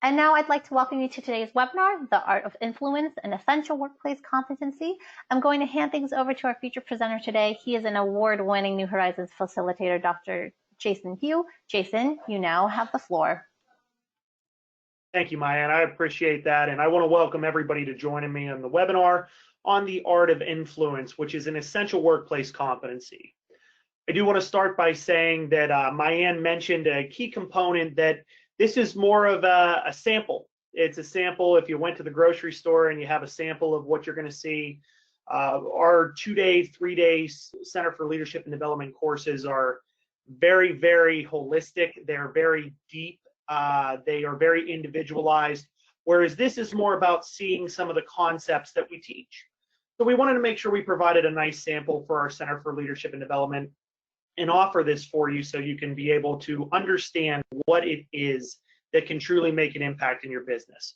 And now I'd like to welcome you to today's webinar, The Art of Influence, an Essential Workplace Competency. I'm going to hand things over to our featured presenter today. He is an award-winning New Horizons facilitator, Dr. Jason Pugh. Jason, you now have the floor. Thank you, Maya, and I appreciate that. And I want to welcome everybody to joining me on the webinar on the art of influence, which is an essential workplace competency. I do want to start by saying that Mayanne mentioned a key component that this is more of a sample. It's a sample. If you went to the grocery store and you have a sample of what you're going to see, our 2-day, 3-day Center for Leadership and Development courses are very, very holistic. They're very deep. They are very individualized, whereas this is more about seeing some of the concepts that we teach. So we wanted to make sure we provided a nice sample for our Center for Leadership and Development and offer this for you so you can be able to understand what it is that can truly make an impact in your business.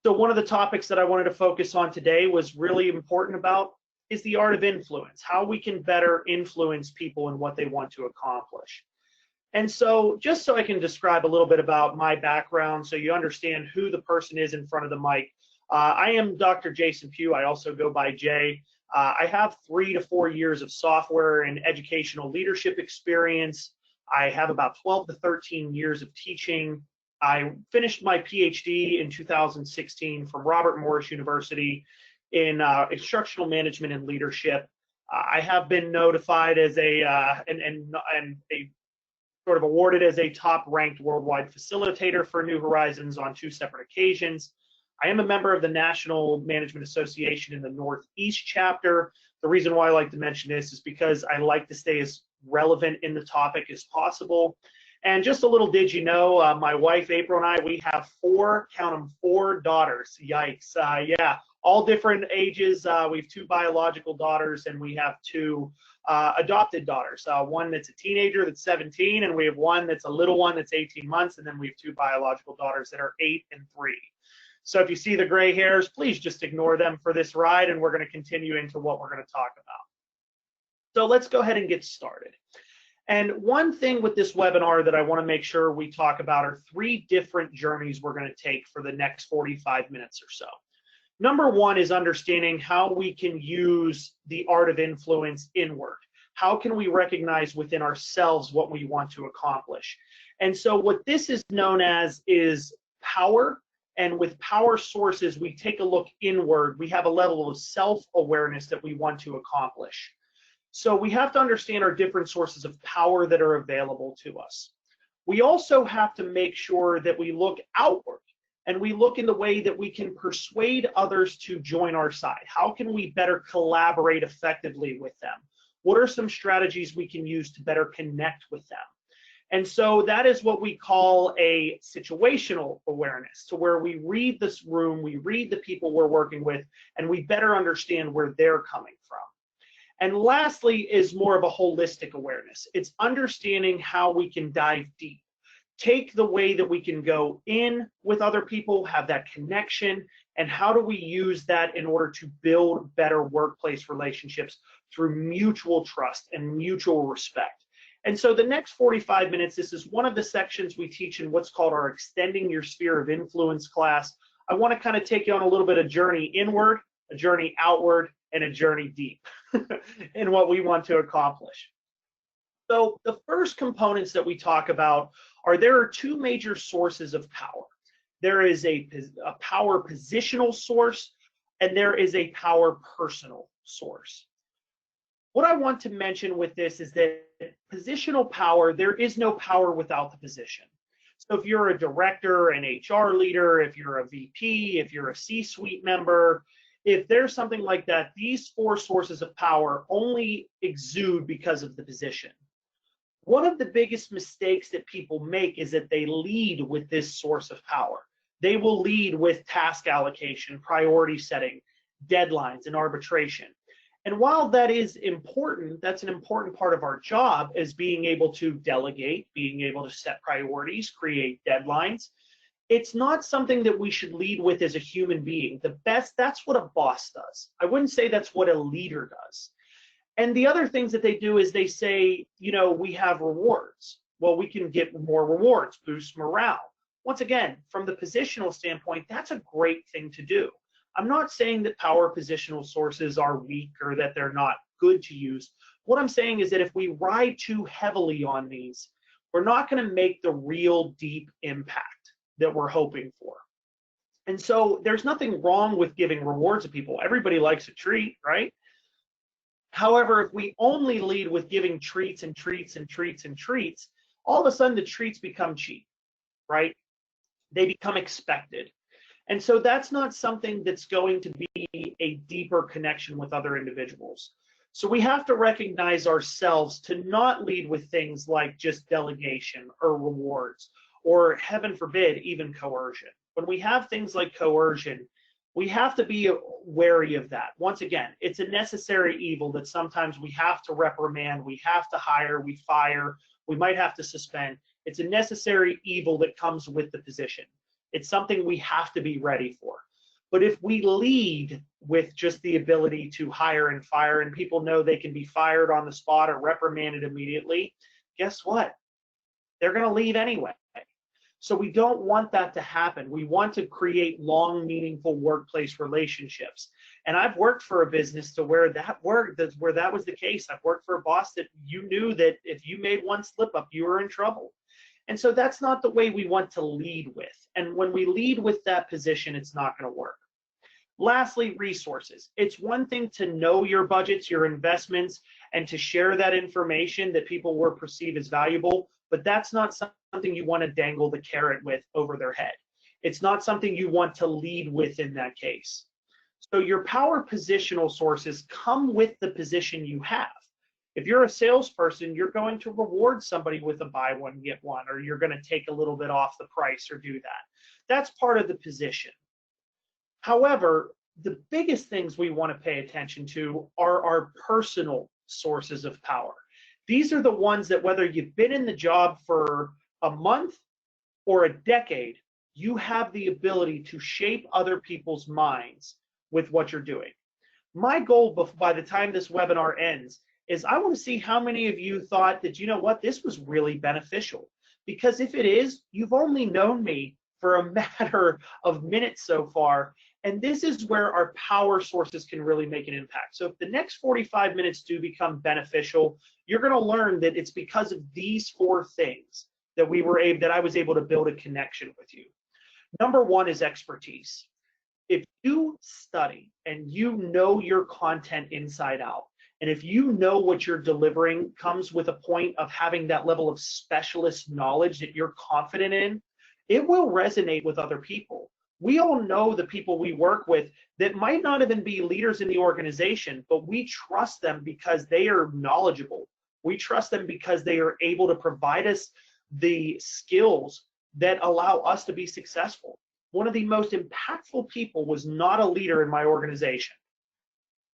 So one of the topics that I wanted to focus on today was really important about is the art of influence, how we can better influence people in what they want to accomplish. And so just so I can describe a little bit about my background so you understand who the person is in front of the mic, I am Dr. Jason Pugh. I also go by Jay. I have 3 to 4 years of software and educational leadership experience. I have about 12 to 13 years of teaching. I finished my PhD in 2016 from Robert Morris University in instructional management and leadership. I have been notified as and sort of awarded as a top-ranked worldwide facilitator for New Horizons on 2 separate occasions. I am a member of the National Management Association in the Northeast chapter. The reason why I like to mention this is because I like to stay as relevant in the topic as possible. And just a little did you know, my wife April and I, we have 4, count them, 4 daughters. Yikes. Yeah, all different ages. We have 2 biological daughters and we have 2 adopted daughters. One that's a teenager that's 17, and we have one that's a little one that's 18 months, and then we have 2 biological daughters that are 8 and 3. So if you see the gray hairs, please just ignore them for this ride, and we're going to continue into what we're going to talk about. So let's go ahead and get started. And one thing with this webinar that I want to make sure we talk about are 3 different journeys we're going to take for the next 45 minutes or so. Number 1 is understanding how we can use the art of influence inward. How can we recognize within ourselves what we want to accomplish? And so what this is known as is power. And with power sources, we take a look inward. We have a level of self-awareness that we want to accomplish. So we have to understand our different sources of power that are available to us. We also have to make sure that we look outward and we look in the way that we can persuade others to join our side. How can we better collaborate effectively with them? What are some strategies we can use to better connect with them? And so that is what we call a situational awareness, to where we read this room, we read the people we're working with, and we better understand where they're coming from. And lastly is more of a holistic awareness. It's understanding how we can dive deep. Take the way that we can go in with other people, have that connection, and how do we use that in order to build better workplace relationships through mutual trust and mutual respect. And so the next 45 minutes, this is one of the sections we teach in what's called our Extending Your Sphere of Influence class. I want to kind of take you on a little bit of journey inward, a journey outward, and a journey deep in what we want to accomplish. So the first components that we talk about are there are 2 major sources of power. There is a power positional source, and there is a power personal source. What I want to mention with this is that positional power, there is no power without the position. So if you're a director, an HR leader, if you're a VP, if you're a C-suite member, if there's something like that, these 4 sources of power only exude because of the position. One of the biggest mistakes that people make is that they lead with this source of power. They will lead with task allocation, priority setting, deadlines, and arbitration. And while that is important, that's an important part of our job, is being able to delegate, being able to set priorities, create deadlines. It's not something that we should lead with as a human being. That's what a boss does. I wouldn't say that's what a leader does. And the other things that they do is they say, you know, we have rewards. Well, we can get more rewards, boost morale. Once again, from the positional standpoint, that's a great thing to do. I'm not saying that power positional sources are weak or that they're not good to use. What I'm saying is that if we ride too heavily on these, we're not going to make the real deep impact that we're hoping for. And so there's nothing wrong with giving rewards to people. Everybody likes a treat, right? However, if we only lead with giving treats and treats and treats and treats, all of a sudden the treats become cheap, right? They become expected. And so that's not something that's going to be a deeper connection with other individuals. So we have to recognize ourselves to not lead with things like just delegation or rewards, or heaven forbid, even coercion. When we have things like coercion, we have to be wary of that. Once again, it's a necessary evil that sometimes we have to reprimand, we have to hire, we fire, we might have to suspend. It's a necessary evil that comes with the position. It's something we have to be ready for. But if we lead with just the ability to hire and fire, and people know they can be fired on the spot or reprimanded immediately, guess what? They're going to leave anyway. So we don't want that to happen. We want to create long, meaningful workplace relationships. And I've worked for a business to where that worked, where that was the case. I've worked for a boss that you knew that if you made one slip up, you were in trouble. And so that's not the way we want to lead with. And when we lead with that position, it's not going to work. Lastly, resources. It's one thing to know your budgets, your investments, and to share that information that people will perceive as valuable, but that's not something you want to dangle the carrot with over their head. It's not something you want to lead with in that case. So your power positional sources come with the position you have. If you're a salesperson, you're going to reward somebody with a buy one, get one, or you're going to take a little bit off the price or do that. That's part of the position. However, the biggest things we want to pay attention to are our personal sources of power. These are the ones that whether you've been in the job for a month or a decade, you have the ability to shape other people's minds with what you're doing. My goal by the time this webinar ends is I want to see how many of you thought that, you know what, this was really beneficial. Because if it is, you've only known me for a matter of minutes so far, and this is where our power sources can really make an impact. So if the next 45 minutes do become beneficial, you're going to learn that it's because of these 4 things that I was able to build a connection with you. Number 1 is expertise. If you study and you know your content inside out, and if you know what you're delivering comes with a point of having that level of specialist knowledge that you're confident in, it will resonate with other people. We all know the people we work with that might not even be leaders in the organization, but we trust them because they are knowledgeable. We trust them because they are able to provide us the skills that allow us to be successful. One of the most impactful people was not a leader in my organization.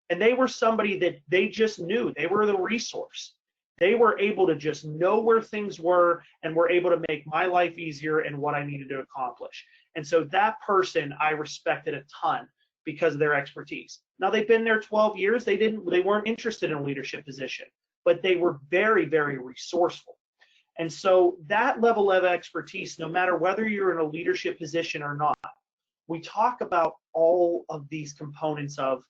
And they were somebody that they just knew. They were the resource. They were able to just know where things were and were able to make my life easier and what I needed to accomplish. And so that person I respected a ton because of their expertise. Now they've been there 12 years. They weren't interested in a leadership position, but they were very, very resourceful. And so that level of expertise, no matter whether you're in a leadership position or not, we talk about all of these components of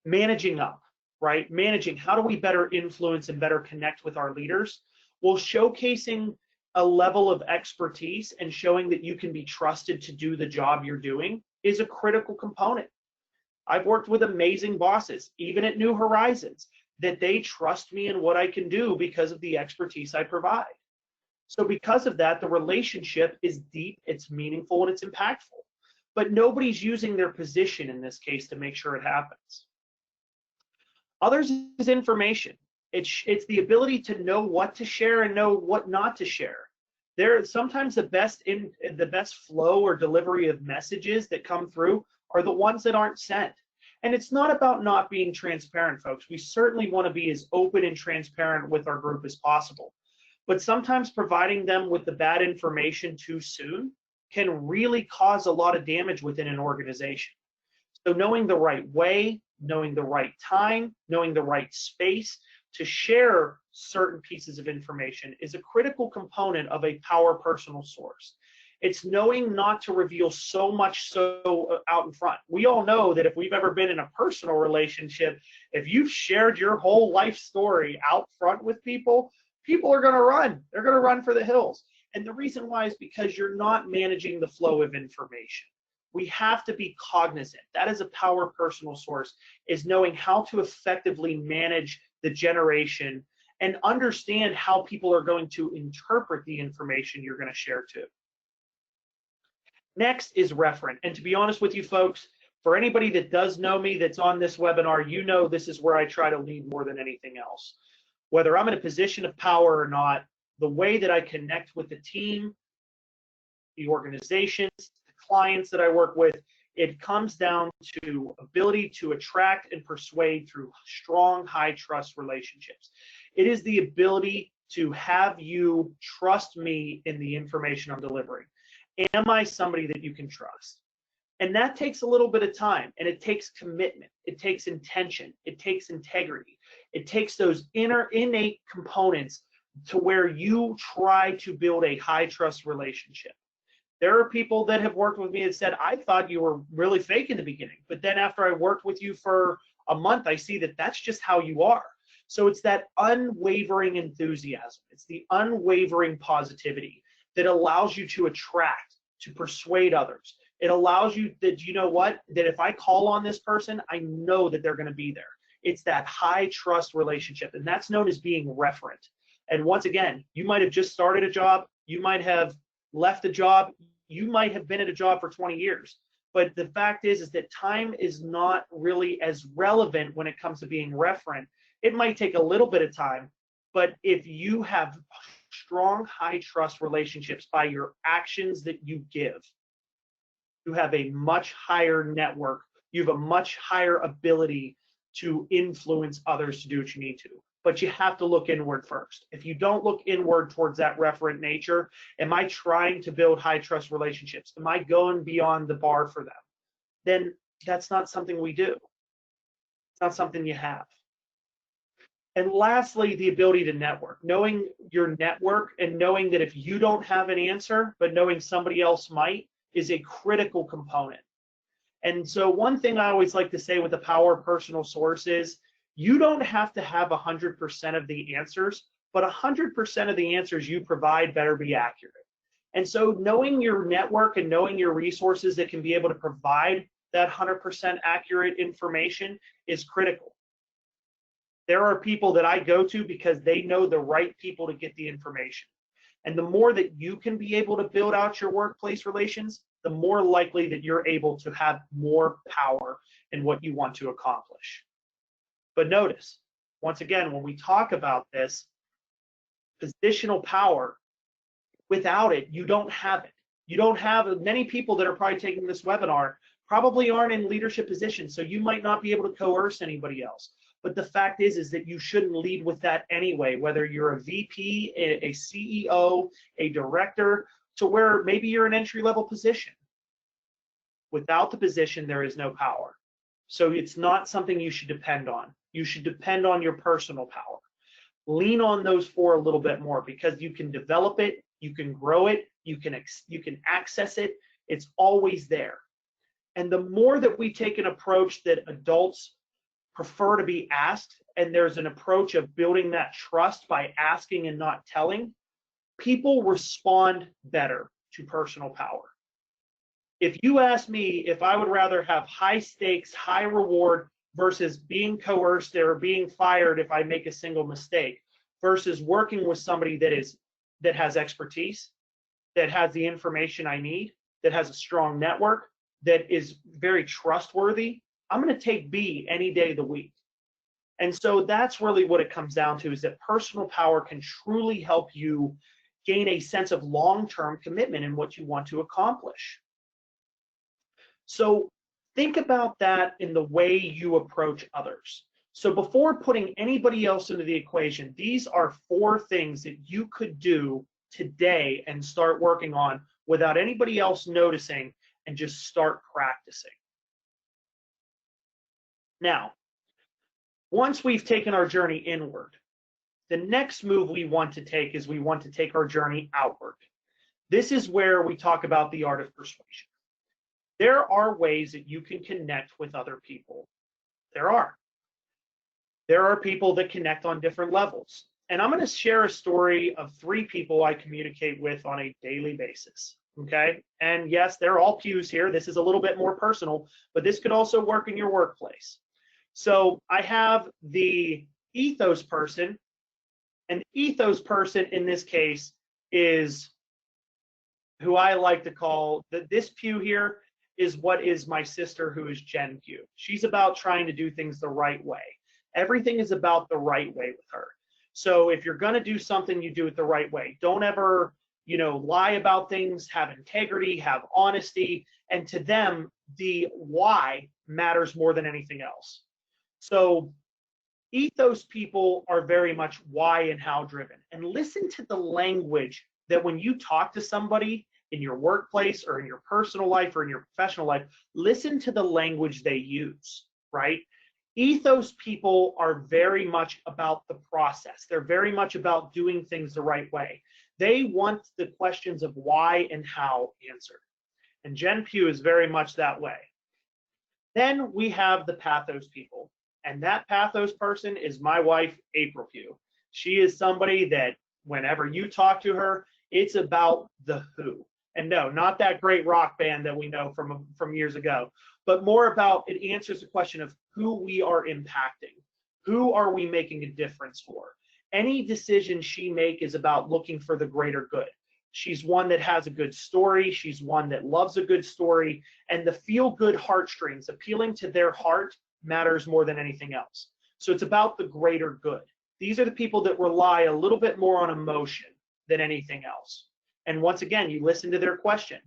managing up, right? Managing, how do we better influence and better connect with our leaders? Well, showcasing a level of expertise and showing that you can be trusted to do the job you're doing is a critical component. I've worked with amazing bosses, even at New Horizons, that they trust me in what I can do because of the expertise I provide. So because of that, the relationship is deep, it's meaningful, and it's impactful. But nobody's using their position in this case to make sure it happens. Others is information. It's the ability to know what to share and know what not to share. Sometimes the best flow or delivery of messages that come through are the ones that aren't sent. And it's not about not being transparent, folks. We certainly want to be as open and transparent with our group as possible. But sometimes providing them with the bad information too soon can really cause a lot of damage within an organization. So knowing the right way, knowing the right time, knowing the right space to share certain pieces of information is a critical component of a power personal source. It's knowing not to reveal so much so out in front. We all know that if we've ever been in a personal relationship, if you've shared your whole life story out front with people, people are going to run. They're going to run for the hills. And the reason why is because you're not managing the flow of information. We have to be cognizant. That is a power personal source, is knowing how to effectively manage the generation and understand how people are going to interpret the information you're going to share too. Next is referent. And to be honest with you folks, for anybody that does know me that's on this webinar, you know this is where I try to lead more than anything else. Whether I'm in a position of power or not, the way that I connect with the team, the organizations, the clients that I work with, it comes down to ability to attract and persuade through strong, high trust relationships. It is the ability to have you trust me in the information I'm delivering. Am I somebody that you can trust? And that takes a little bit of time, and it takes commitment, it takes intention, it takes integrity, it takes those innate components to where you try to build a high trust relationship. There are people that have worked with me that said, I thought you were really fake in the beginning, but then after I worked with you for a month, I see that that's just how you are. So it's that unwavering enthusiasm, it's the unwavering positivity that allows you to attract, to persuade others. It allows you that, you know what, that if I call on this person, I know that they're going to be there. It's that high trust relationship, and that's known as being referent. And once again, you might have just started a job, you might have left a job, you might have been at a job for 20 years. But the fact is that time is not really as relevant when it comes to being referent. It might take a little bit of time, but if you have strong, high trust relationships by your actions that you give, you have a much higher network, you have a much higher ability to influence others to do what you need to. But you have to look inward first. If you don't look inward towards that referent nature, am I trying to build high trust relationships? Am I going beyond the bar for them? Then that's not something we do. It's not something you have. And lastly, the ability to network. Knowing your network and knowing that if you don't have an answer, but knowing somebody else might, is a critical component. And so one thing I always like to say with the power of personal source is, you don't have to have 100% of the answers, but 100% of the answers you provide better be accurate. And so knowing your network and knowing your resources that can be able to provide that 100% accurate information is critical. There are people that I go to because they know the right people to get the information. And the more that you can be able to build out your workplace relations, the more likely that you're able to have more power in what you want to accomplish. But notice, once again, when we talk about this, positional power, without it, you don't have it. You don't have, many people that are probably taking this webinar probably aren't in leadership positions, so you might not be able to coerce anybody else. But the fact is that you shouldn't lead with that anyway, whether you're a VP, a CEO, a director, to where maybe you're an entry-level position. Without the position, there is no power. So it's not something you should depend on. You should depend on your personal power. Lean on those four a little bit more, because you can develop it, you can grow it, you can access it. It's always there. And the more that we take an approach that adults prefer to be asked, and there's an approach of building that trust by asking and not telling, people respond better to personal power. If you ask me if I would rather have high stakes, high reward versus being coerced or being fired if I make a single mistake, versus working with somebody that has expertise, that has the information I need, that has a strong network, that is very trustworthy, I'm going to take B any day of the week. And so that's really what it comes down to, is that personal power can truly help you gain a sense of long-term commitment in what you want to accomplish. So think about that in the way you approach others. So before putting anybody else into the equation, these are 4 things that you could do today and start working on without anybody else noticing, and just start practicing. Now, once we've taken our journey inward, the next move we want to take is we want to take our journey outward. This is where we talk about the art of persuasion. There are ways that you can connect with other people. There are. There are people that connect on different levels. And I'm going to share a story of 3 people I communicate with on a daily basis. Okay. And yes, they're all pews here. This is a little bit more personal, but this could also work in your workplace. So I have the ethos person. An ethos person in this case is who I like to call this pew here is what is my sister, who is Jen Pugh. She's about trying to do things the right way. Everything is about the right way with her. So if you're going to do something, you do it the right way. Don't ever, lie about things, have integrity, have honesty. And to them, the why matters more than anything else. So ethos people are very much why and how driven. And listen to the language that when you talk to somebody in your workplace or in your personal life or in your professional life, listen to the language they use, right? Ethos people are very much about the process. They're very much about doing things the right way. They want the questions of why and how answered. And Jen Pugh is very much that way. Then we have the pathos people. And that pathos person is my wife, April Pugh. She is somebody that whenever you talk to her, it's about the who. And no, not that great rock band that we know from years ago, but more about it answers the question of who we are impacting. Who are we making a difference for? Any decision she makes is about looking for the greater good. She's one that has a good story. She's one that loves a good story. And the feel-good heartstrings, appealing to their heart, matters more than anything else. So it's about the greater good. These are the people that rely a little bit more on emotion than anything else. And once again, you listen to their question.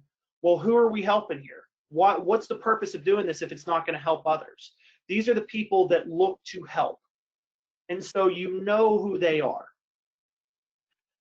Well, who are we helping here? What's the purpose of doing this if it's not going to help others? These are the people that look to help. And so you know who they are.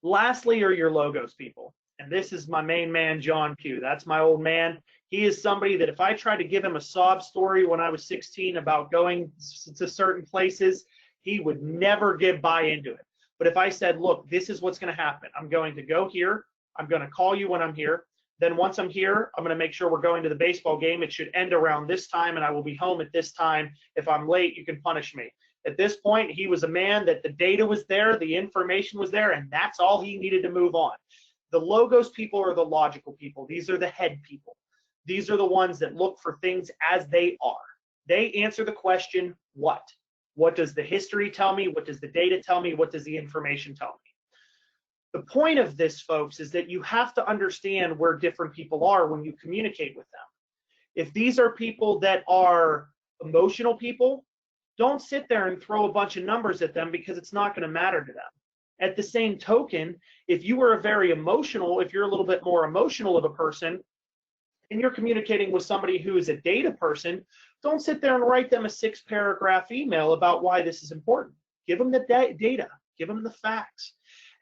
Lastly are your logos people. And this is my main man, John Pugh. That's my old man. He is somebody that if I tried to give him a sob story when I was 16 about going to certain places, he would never buy into it. But if I said, look, this is what's going to happen. I'm going to go here. I'm going to call you when I'm here. Then once I'm here, I'm going to make sure we're going to the baseball game. It should end around this time, and I will be home at this time. If I'm late, you can punish me. At this point, he was a man that the data was there, the information was there, and that's all he needed to move on. The logos people are the logical people. These are the head people. These are the ones that look for things as they are. They answer the question, what? What does the history tell me? What does the data tell me? What does the information tell me? The point of this, folks, is that you have to understand where different people are when you communicate with them. If these are people that are emotional people, don't sit there and throw a bunch of numbers at them because it's not going to matter to them. At the same token, if you are if you're a little bit more emotional of a person, and you're communicating with somebody who is a data person, don't sit there and write them a 6-paragraph email about why this is important. Give them the data, give them the facts.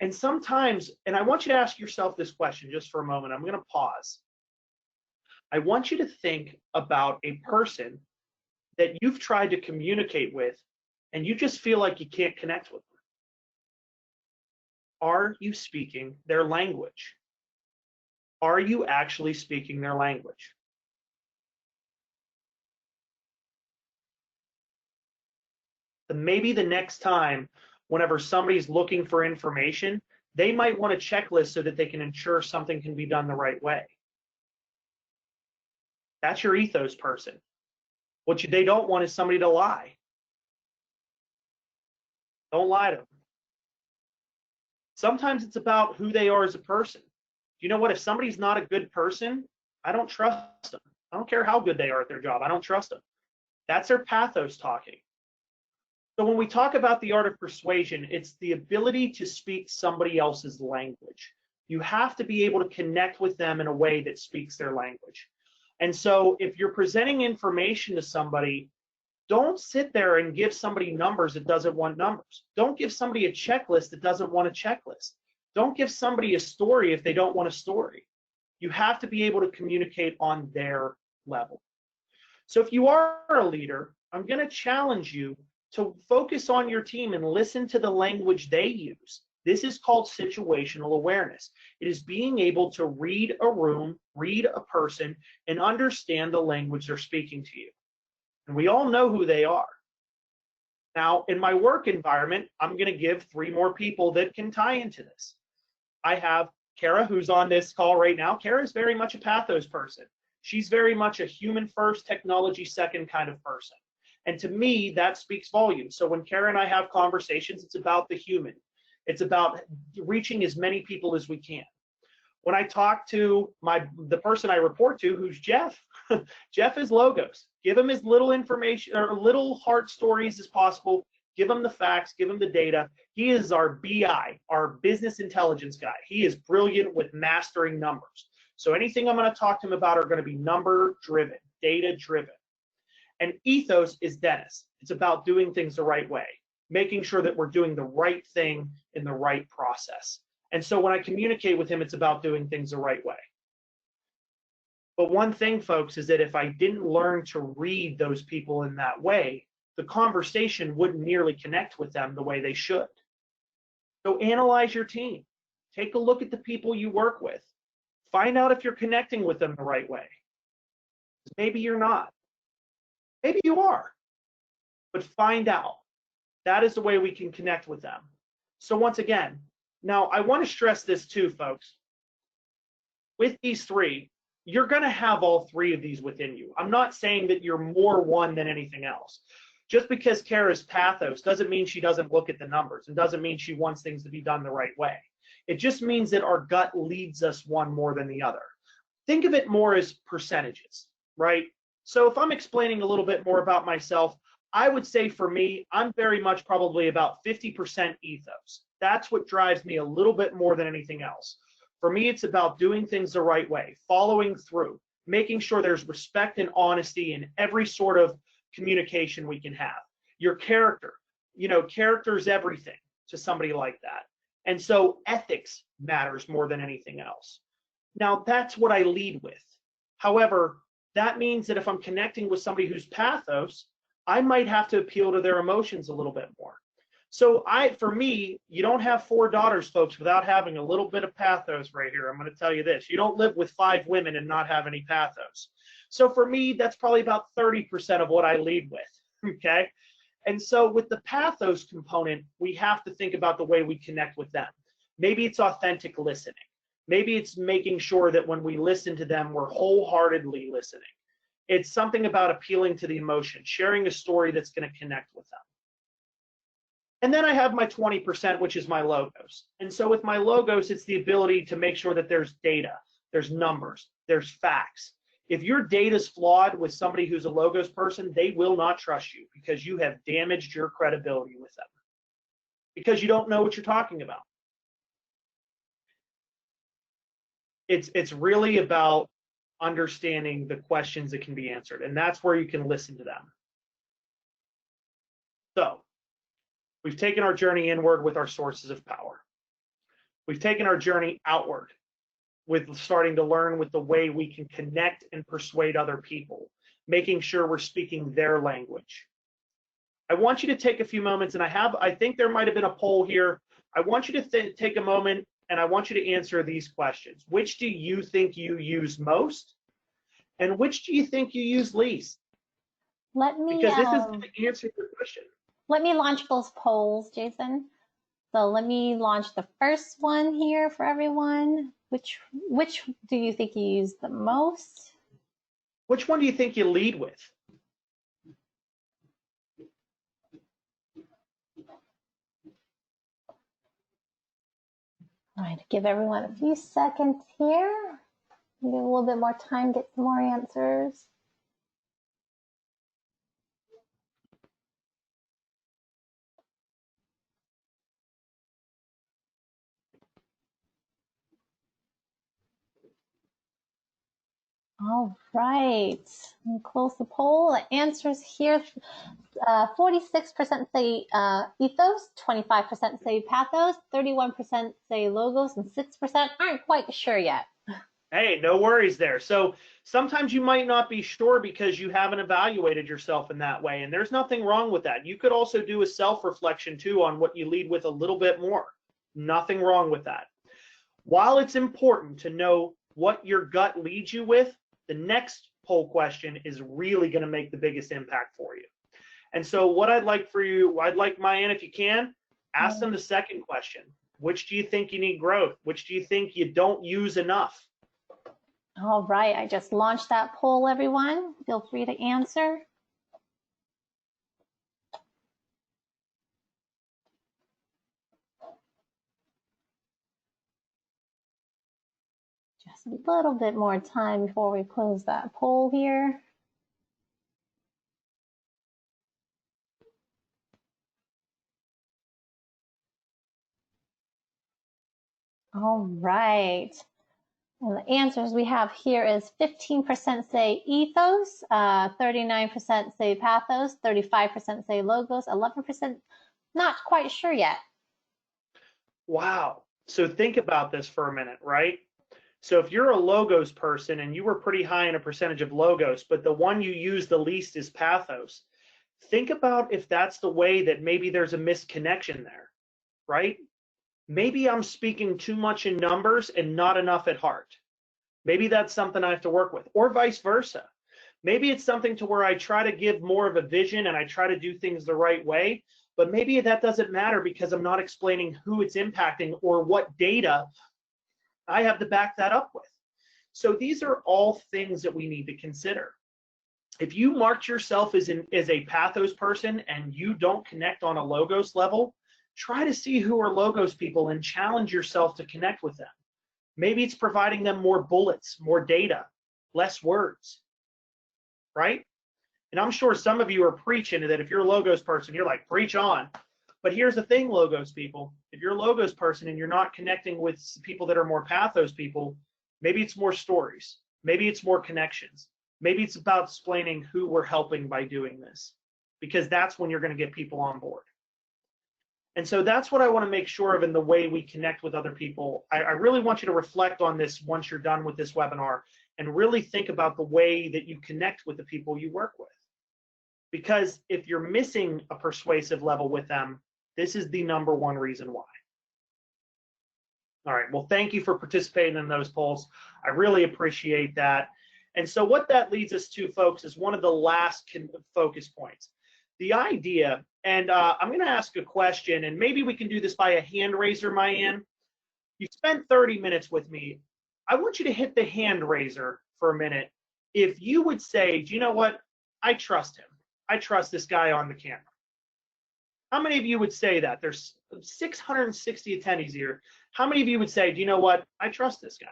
And sometimes, and I want you to ask yourself this question just for a moment. I'm going to pause. I want you to think about a person that you've tried to communicate with and you just feel like you can't connect with them. Are you speaking their language? Are you actually speaking their language? Maybe the next time, whenever somebody's looking for information, they might want a checklist so that they can ensure something can be done the right way. That's your ethos person. What they don't want is somebody to lie. Don't lie to them. Sometimes it's about who they are as a person. You know what? If somebody's not a good person, I don't trust them. I don't care how good they are at their job. I don't trust them. That's their pathos talking. So when we talk about the art of persuasion, it's the ability to speak somebody else's language. You have to be able to connect with them in a way that speaks their language. And so if you're presenting information to somebody, don't sit there and give somebody numbers that doesn't want numbers. Don't give somebody a checklist that doesn't want a checklist. Don't give somebody a story if they don't want a story. You have to be able to communicate on their level. So if you are a leader, I'm going to challenge you to focus on your team and listen to the language they use. This is called situational awareness. It is being able to read a room, read a person, and understand the language they're speaking to you. And we all know who they are. Now, in my work environment, I'm going to give 3 more people that can tie into this. I have Kara, who's on this call right now. Kara is very much a pathos person. She's very much a human first, technology second kind of person. And to me, that speaks volumes. So when Kara and I have conversations, it's about the human. It's about reaching as many people as we can. When I talk to the person I report to, who's Jeff, Jeff is logos. Give him as little information or little heart stories as possible. Give him the facts, give him the data. He is our BI, our business intelligence guy. He is brilliant with mastering numbers. So anything I'm going to talk to him about are going to be number driven, data driven. And ethos is Dennis. It's about doing things the right way, making sure that we're doing the right thing in the right process. And so when I communicate with him, it's about doing things the right way. But one thing, folks, is that if I didn't learn to read those people in that way, the conversation wouldn't nearly connect with them the way they should. So analyze your team. Take a look at the people you work with. Find out if you're connecting with them the right way. Maybe you're not. Maybe you are. But find out. That is the way we can connect with them. So once again, now I want to stress this too, folks. With these 3, you're going to have all 3 of these within you. I'm not saying that you're more one than anything else. Just because Kara's pathos doesn't mean she doesn't look at the numbers and doesn't mean she wants things to be done the right way. It just means that our gut leads us one more than the other. Think of it more as percentages, right? So if I'm explaining a little bit more about myself, I would say for me, I'm very much probably about 50% ethos. That's what drives me a little bit more than anything else. For me, it's about doing things the right way, following through, making sure there's respect and honesty in every sort of communication we can have. Your character, character is everything to somebody like that. And so ethics matters more than anything else. Now, that's what I lead with. However, that means that if I'm connecting with somebody who's pathos, I might have to appeal to their emotions a little bit more. So for me, you don't have 4 daughters, folks, without having a little bit of pathos right here. I'm going to tell you this. You don't live with 5 women and not have any pathos. So for me, that's probably about 30% of what I lead with, okay? And so with the pathos component, we have to think about the way we connect with them. Maybe it's authentic listening. Maybe it's making sure that when we listen to them, we're wholeheartedly listening. It's something about appealing to the emotion, sharing a story that's going to connect with them. And then I have my 20%, which is my logos. And so with my logos, it's the ability to make sure that there's data, there's numbers, there's facts. If your data is flawed with somebody who's a logos person, they will not trust you because you have damaged your credibility with them because you don't know what you're talking about. It's really about understanding the questions that can be answered, and that's where you can listen to them. So we've taken our journey inward with our sources of power. We've taken our journey outward with starting to learn with the way we can connect and persuade other people, making sure we're speaking their language. I want you to take a few moments, and I think there might have been a poll here. I want you to take a moment, and I want you to answer these questions. Which do you think you use most? And which do you think you use least? Because this is going to answer your question. Let me launch those polls, Jason. So let me launch the first one here for everyone. Which do you think you use the most? Which one do you think you lead with? All right, give everyone a few seconds here. Give a little bit more time, get some more answers. All right, I'm close the poll. The answers here, 46% say ethos, 25% say pathos, 31% say logos, and 6% aren't quite sure yet. Hey, no worries there. So sometimes you might not be sure because you haven't evaluated yourself in that way, and there's nothing wrong with that. You could also do a self-reflection too on what you lead with a little bit more. Nothing wrong with that. While it's important to know what your gut leads you with, the next poll question is really going to make the biggest impact for you. And so what I'd like for you, I'd like Mayan, if you can, ask them the second question. Which do you think you need growth? Which do you think you don't use enough? All right, I just launched that poll, everyone. Feel free to answer. Just a little bit more time before we close that poll here. All right. And the answers we have here is 15% say ethos, 39% say pathos, 35% say logos, 11% not quite sure yet. Wow. So think about this for a minute, right? So if you're a logos person and you were pretty high in a percentage of logos, but the one you use the least is pathos, think about if that's the way that maybe there's a misconnection there, right? Maybe I'm speaking too much in numbers and not enough at heart. Maybe that's something I have to work with, or vice versa. Maybe it's something to where I try to give more of a vision and I try to do things the right way, but maybe that doesn't matter because I'm not explaining who it's impacting or what data I have to back that up with. So these are all things that we need to consider. If you marked yourself as a pathos person and you don't connect on a logos level, try to see who are logos people and challenge yourself to connect with them. Maybe it's providing them more bullets, more data, less words, right? And I'm sure some of you are preaching that if you're a logos person, you're like, preach on. But here's the thing, logos people, if you're a logos person and you're not connecting with people that are more pathos people, maybe it's more stories, maybe it's more connections, maybe it's about explaining who we're helping by doing this, because that's when you're going to get people on board. And so that's what I want to make sure of in the way we connect with other people. I really want you to reflect on this once you're done with this webinar and really think about the way that you connect with the people you work with. Because if you're missing a persuasive level with them, this is the number one reason why. All right, well, thank you for participating in those polls. I really appreciate that. And so what that leads us to, folks, is one of the last focus points. The idea, and I'm going to ask a question, and maybe we can do this by a hand raiser, Mayan. You spent 30 minutes with me. I want you to hit the hand raiser for a minute. If you would say, do you know what? I trust him. I trust this guy on the camera. How many of you would say that? There's 660 attendees here. How many of you would say, do you know what? I trust this guy.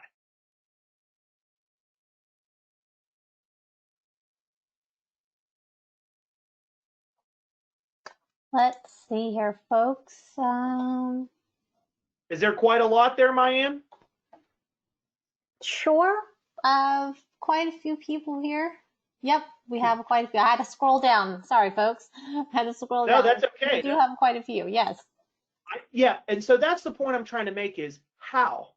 Let's see here, folks. Is there quite a lot there, Mayan? Sure. Quite a few people here. Yep, we have quite a few. I had to scroll down. Sorry, folks. I had to scroll down. No, that's okay. We do have quite a few, yes. Yeah, and so that's the point I'm trying to make is how?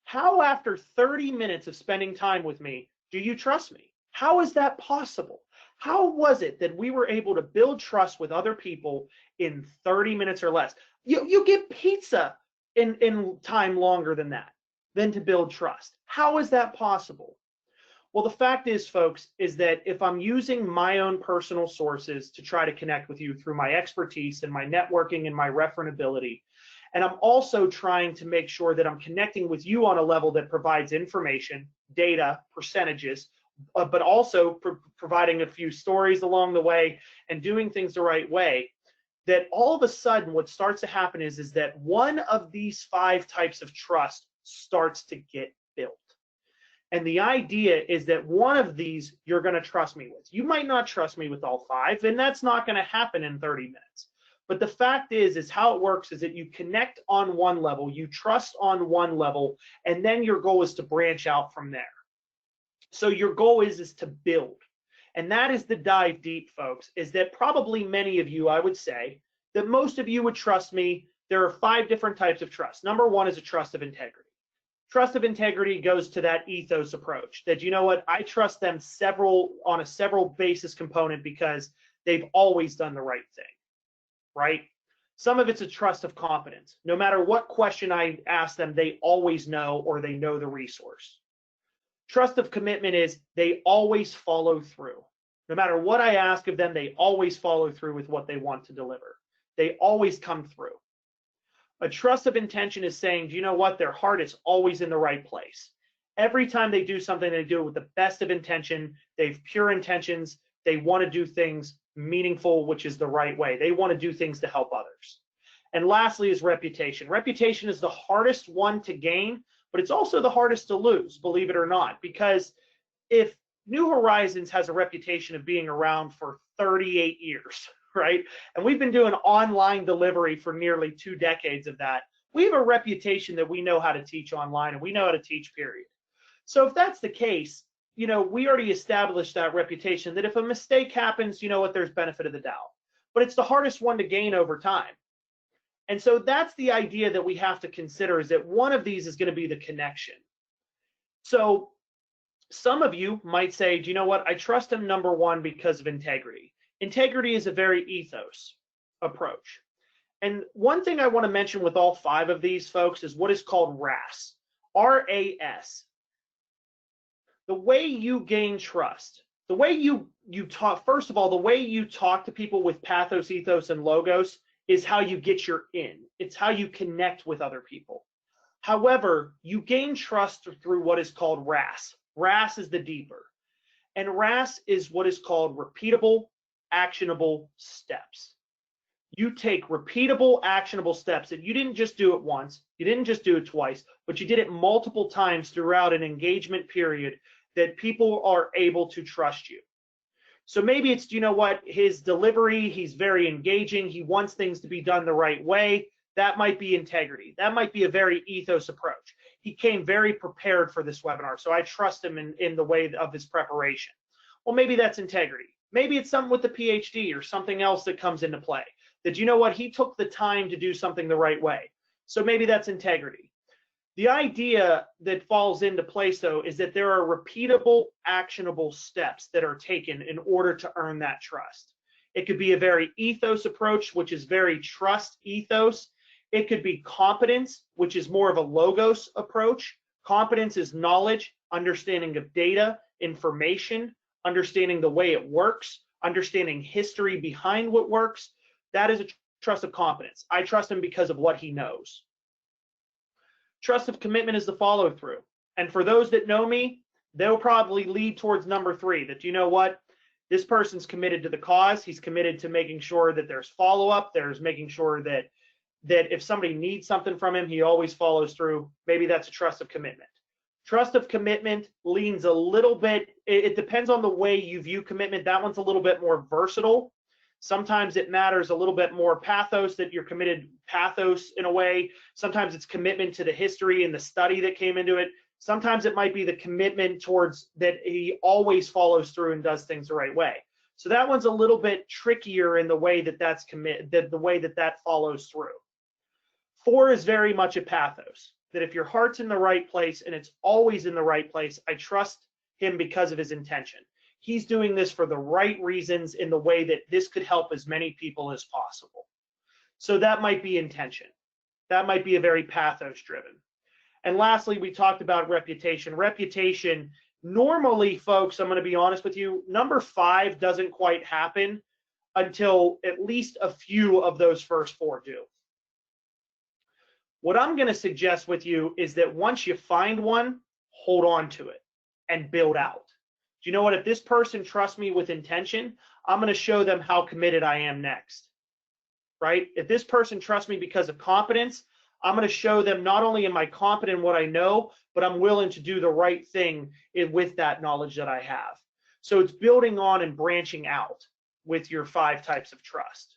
How after 30 minutes of spending time with me, do you trust me? How is that possible? How was it that we were able to build trust with other people in 30 minutes or less? You get pizza in time longer than that, than to build trust. How is that possible? Well, the fact is, folks, is that if I'm using my own personal sources to try to connect with you through my expertise and my networking and my referenceability, and I'm also trying to make sure that I'm connecting with you on a level that provides information, data, percentages, but also providing a few stories along the way and doing things the right way, that all of a sudden what starts to happen is that one of these 5 types of trust starts to get built. And the idea is that one of these you're going to trust me with. You might not trust me with all 5, and that's not going to happen in 30 minutes. But the fact is how it works is that you connect on one level, you trust on one level, and then your goal is to branch out from there. So your goal is to build. And that is the dive deep, folks, is that probably many of you, I would say, that most of you would trust me. There are 5 different types of trust. Number 1 is a trust of integrity. Trust of integrity goes to that ethos approach, that, you know what, I trust them on a several basis component because they've always done the right thing, right? Some of it's a trust of competence. No matter what question I ask them, they always know, or they know the resource. Trust of commitment is they always follow through. No matter what I ask of them, they always follow through with what they want to deliver. They always come through. A trust of intention is saying, do you know what? Their heart is always in the right place. Every time they do something, they do it with the best of intention. They have pure intentions. They want to do things meaningful, which is the right way. They want to do things to help others. And lastly is reputation. Reputation is the hardest one to gain, but it's also the hardest to lose, believe it or not, because if New Horizons has a reputation of being around for 38 years, right? And we've been doing online delivery for nearly 2 decades of that. We have a reputation that we know how to teach online, and we know how to teach, period. So if that's the case, we already established that reputation that if a mistake happens, you know what, there's benefit of the doubt. But it's the hardest one to gain over time. And so that's the idea that we have to consider, is that one of these is going to be the connection. So some of you might say, do you know what, I trust him, number one, because of integrity. Integrity is a very ethos approach. And one thing I want to mention with all 5 of these folks is what is called RAS, R-A-S. The way you gain trust, the way you talk, first of all, the way you talk to people with pathos, ethos, and logos is how you get your in. It's how you connect with other people. However, you gain trust through what is called RAS. RAS is the deeper. And RAS is what is called repeatable, actionable steps. You take repeatable, actionable steps that you didn't just do it once, you didn't just do it twice, but you did it multiple times throughout an engagement period that people are able to trust you. So maybe it's, you know what, his delivery, he's very engaging, he wants things to be done the right way. That might be integrity. That might be a very ethos approach. He came very prepared for this webinar, so I trust him in the way of his preparation. Well, maybe that's integrity. Maybe it's something with the PhD or something else that comes into play. That, you know what, he took the time to do something the right way. So maybe that's integrity. The idea that falls into place, though, is that there are repeatable, actionable steps that are taken in order to earn that trust. It could be a very ethos approach, which is very trust ethos. It could be competence, which is more of a logos approach. Competence is knowledge, understanding of data, information, understanding the way it works, understanding history behind what works. That is a trust of competence. I trust him because of what he knows. Trust of commitment is the follow through. And for those that know me, they'll probably lead towards number 3, that, you know what, this person's committed to the cause. He's committed to making sure that there's follow up. There's making sure that if somebody needs something from him, he always follows through. Maybe that's a trust of commitment. Trust of commitment leans a little bit, it depends on the way you view commitment. That one's a little bit more versatile. Sometimes it matters a little bit more pathos, that you're committed pathos in a way. Sometimes it's commitment to the history and the study that came into it. Sometimes it might be the commitment towards that he always follows through and does things the right way. So that one's a little bit trickier in the way that that's the way that follows through. 4 is very much a pathos, that if your heart's in the right place and it's always in the right place, I trust him because of his intention. He's doing this for the right reasons in the way that this could help as many people as possible. So that might be intention. That might be a very pathos driven. And lastly, we talked about reputation. Reputation, normally, folks, I'm going to be honest with you, number 5 doesn't quite happen until at least a few of those first 4 do. What I'm going to suggest with you is that once you find one, hold on to it and build out. Do you know what? If this person trusts me with intention, I'm going to show them how committed I am next, right? If this person trusts me because of competence, I'm going to show them not only am I competent in what I know, but I'm willing to do the right thing with that knowledge that I have. So it's building on and branching out with your 5 types of trust.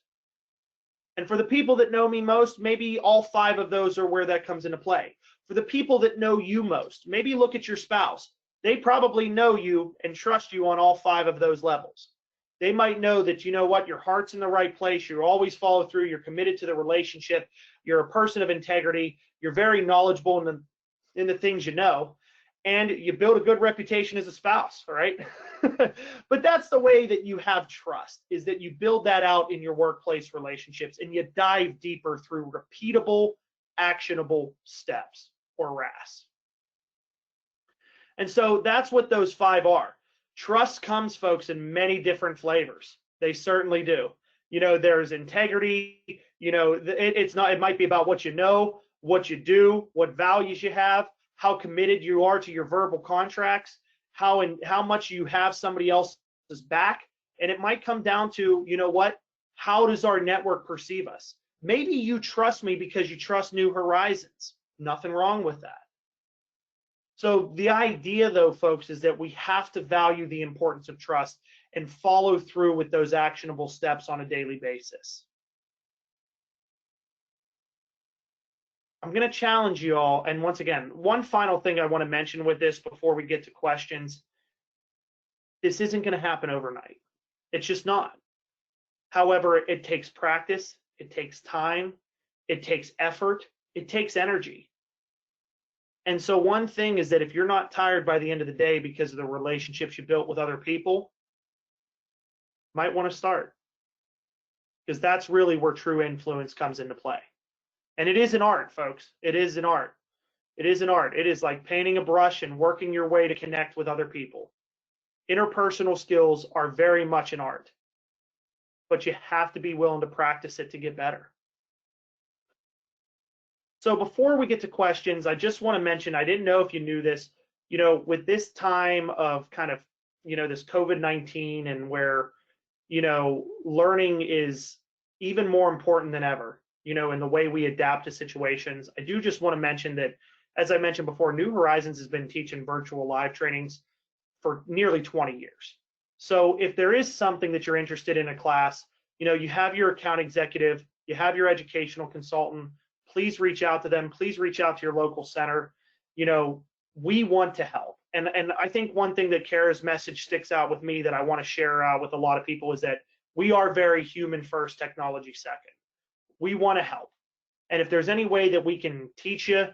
And for the people that know me most, maybe all 5 of those are where that comes into play. For the people that know you most, maybe look at your spouse. They probably know you and trust you on all 5 of those levels. They might know that, you know what, your heart's in the right place, you always follow through, you're committed to the relationship, you're a person of integrity, you're very knowledgeable in the things you know, and you build a good reputation as a spouse, all right? But that's the way that you have trust, is that you build that out in your workplace relationships and you dive deeper through repeatable, actionable steps, or RAS. And so that's what those 5 are. Trust comes, folks, in many different flavors. They certainly do. You know, there's integrity, you know, it might be about what you know, what you do, what values you have, how committed you are to your verbal contracts, how much you have somebody else's back. And it might come down to, you know what, how does our network perceive us? Maybe you trust me because you trust New Horizons. Nothing wrong with that. So the idea, though, folks, is that we have to value the importance of trust and follow through with those actionable steps on a daily basis. I'm going to challenge you all. And once again, one final thing I want to mention with this before we get to questions. This isn't going to happen overnight. It's just not. However, it takes practice. It takes time. It takes effort. It takes energy. And so one thing is that if you're not tired by the end of the day because of the relationships you built with other people, you might want to start. Because that's really where true influence comes into play. And it is an art, folks. It is an art. It is an art. It is like painting a brush and working your way to connect with other people. Interpersonal skills are very much an art, but you have to be willing to practice it to get better. So before we get to questions, I just want to mention, I didn't know if you knew this, you know, with this time of kind of, you know, this COVID-19 and where, you know, learning is even more important than ever, you know, in the way we adapt to situations. I do just want to mention that, as I mentioned before, New Horizons has been teaching virtual live trainings for nearly 20 years. So if there is something that you're interested in a class, you know, you have your account executive, you have your educational consultant, please reach out to them. Please reach out to your local center. You know, we want to help. And I think one thing that Kara's message sticks out with me that I want to share with a lot of people is that we are very human first, technology second. We want to help. And if there's any way that we can teach you,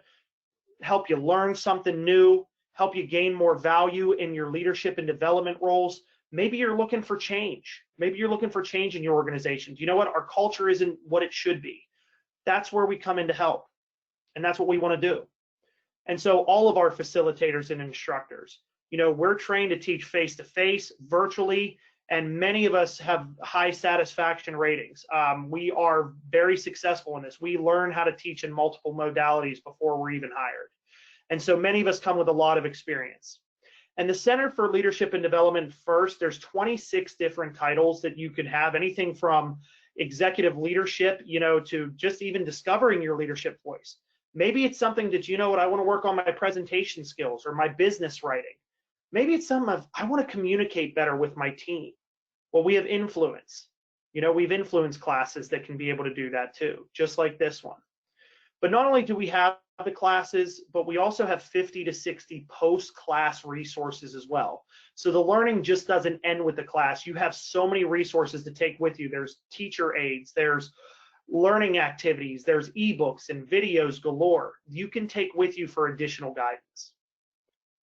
help you learn something new, help you gain more value in your leadership and development roles, maybe you're looking for change. Maybe you're looking for change in your organization. You know what? Our culture isn't what it should be. That's where we come in to help. And that's what we want to do. And so all of our facilitators and instructors, you know, we're trained to teach face-to-face, virtually, and many of us have high satisfaction ratings. We are very successful in this. We learn how to teach in multiple modalities before we're even hired. And so many of us come with a lot of experience. And the Center for Leadership and Development First, there's 26 different titles that you could have, anything from executive leadership, you know, to just even discovering your leadership voice. Maybe it's something that, you know what, I want to work on my presentation skills or my business writing. Maybe it's something of, I want to communicate better with my team. Well, we have influence. You know, we have influence classes that can be able to do that too, just like this one. But not only do we have the classes, but we also have 50 to 60 post-class resources as well. So the learning just doesn't end with the class. You have so many resources to take with you. There's teacher aids, there's learning activities, there's ebooks and videos galore you can take with you for additional guidance.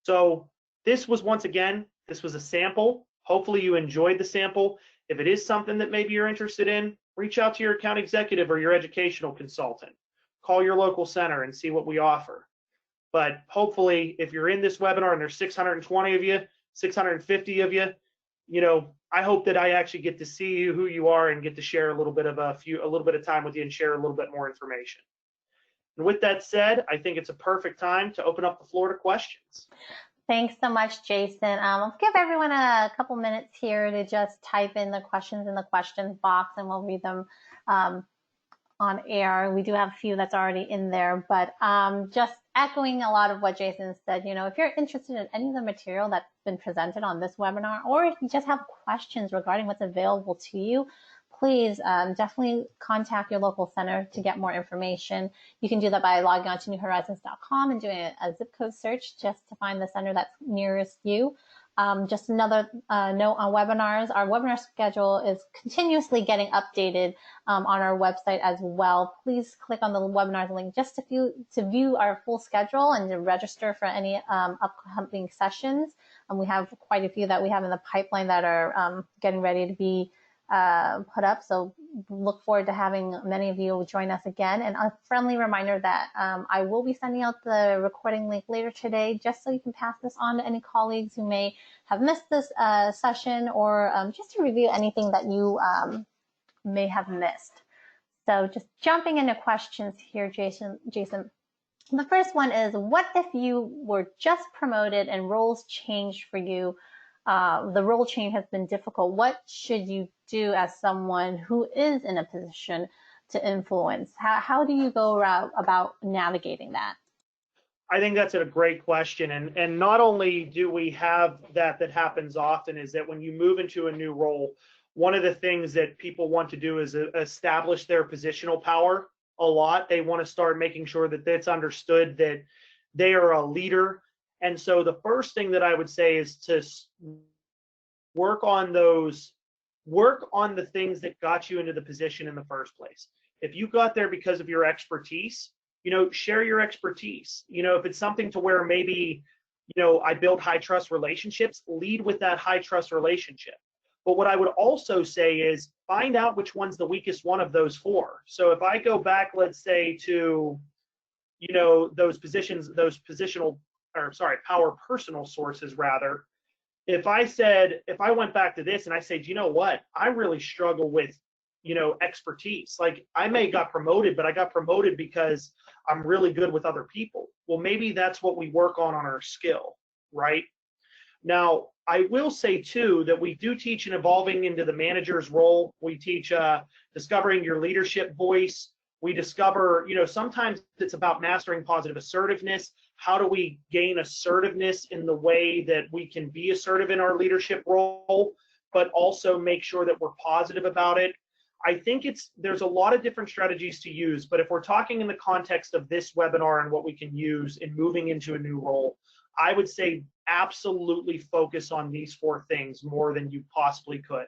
So this was, once again, this was a sample. Hopefully you enjoyed the sample. If it is something that maybe you're interested in, reach out to your account executive or your educational consultant. Call your local center and see what we offer. But hopefully, if you're in this webinar and there's 620 of you, 650 of you, you know, I hope that I actually get to see you, who you are, and get to share a little bit of time with you and share a little bit more information. And with that said, I think it's a perfect time to open up the floor to questions. Thanks so much, Jason. I'll give everyone a couple minutes here to just type in the questions in the questions box, and we'll read them on air. We do have a few that's already in there, but just echoing a lot of what Jason said, you know, if you're interested in any of the material that's been presented on this webinar, or if you just have questions regarding what's available to you, please definitely contact your local center to get more information. You can do that by logging on to newhorizons.com and doing a zip code search just to find the center that's nearest you. Just another note on webinars. Our webinar schedule is continuously getting updated on our website as well. Please click on the webinars link just to view our full schedule and to register for any upcoming sessions. We have quite a few that we have in the pipeline that are getting ready to be put up. So look forward to having many of you join us again. And a friendly reminder that I will be sending out the recording link later today, just so you can pass this on to any colleagues who may have missed this session, or just to review anything that you may have missed. So just jumping into questions here, Jason. The first one is, what if you were just promoted and roles changed for you? The role change has been difficult. What should you do as someone who is in a position to influence? How do you go about navigating that? I think that's a great question. And not only do we have that happens often, is that when you move into a new role, one of the things that people want to do is establish their positional power a lot. They want to start making sure that it's understood that they are a leader. And so the first thing that I would say is to work on the things that got you into the position in the first place. If you got there because of your expertise, share your expertise. If it's something to where maybe, I build high trust relationships, lead with that high trust relationship. But what I would also say is find out which one's the weakest one of those four. So if I go back, let's say to, those power personal sources rather. If I went back to this and I said, you know what, I really struggle with, expertise. Like I may got promoted, but I got promoted because I'm really good with other people. Well, maybe that's what we work on our skill, right? Now, I will say too that we do teach in evolving into the manager's role. We teach discovering your leadership voice. We discover, sometimes it's about mastering positive assertiveness. How do we gain assertiveness in the way that we can be assertive in our leadership role, but also make sure that we're positive about it? I think there's a lot of different strategies to use, but if we're talking in the context of this webinar and what we can use in moving into a new role, I would say absolutely focus on these four things more than you possibly could.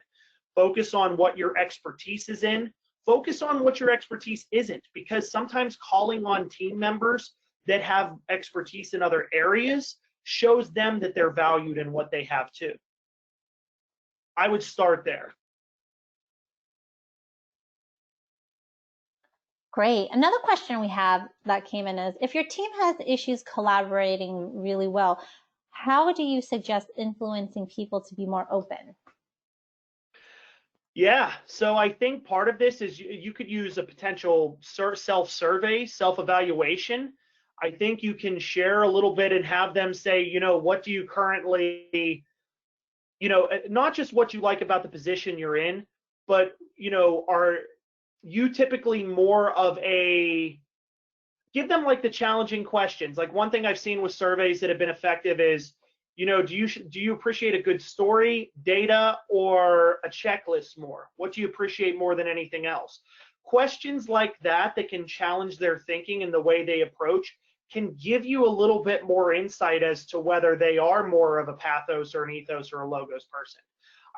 Focus on what your expertise is in. Focus on what your expertise isn't, because sometimes calling on team members that have expertise in other areas shows them that they're valued in what they have too. I would start there. Great. Another question we have that came in is, if your team has issues collaborating really well, how do you suggest influencing people to be more open? Yeah, so I think part of this is you could use a potential self-survey, self-evaluation. I think you can share a little bit and have them say, what do you currently, not just what you like about the position you're in, but, are you typically more of give them like the challenging questions. Like one thing I've seen with surveys that have been effective is, do you appreciate a good story, data, or a checklist more? What do you appreciate more than anything else? Questions like that can challenge their thinking and the way they approach can give you a little bit more insight as to whether they are more of a pathos or an ethos or a logos person.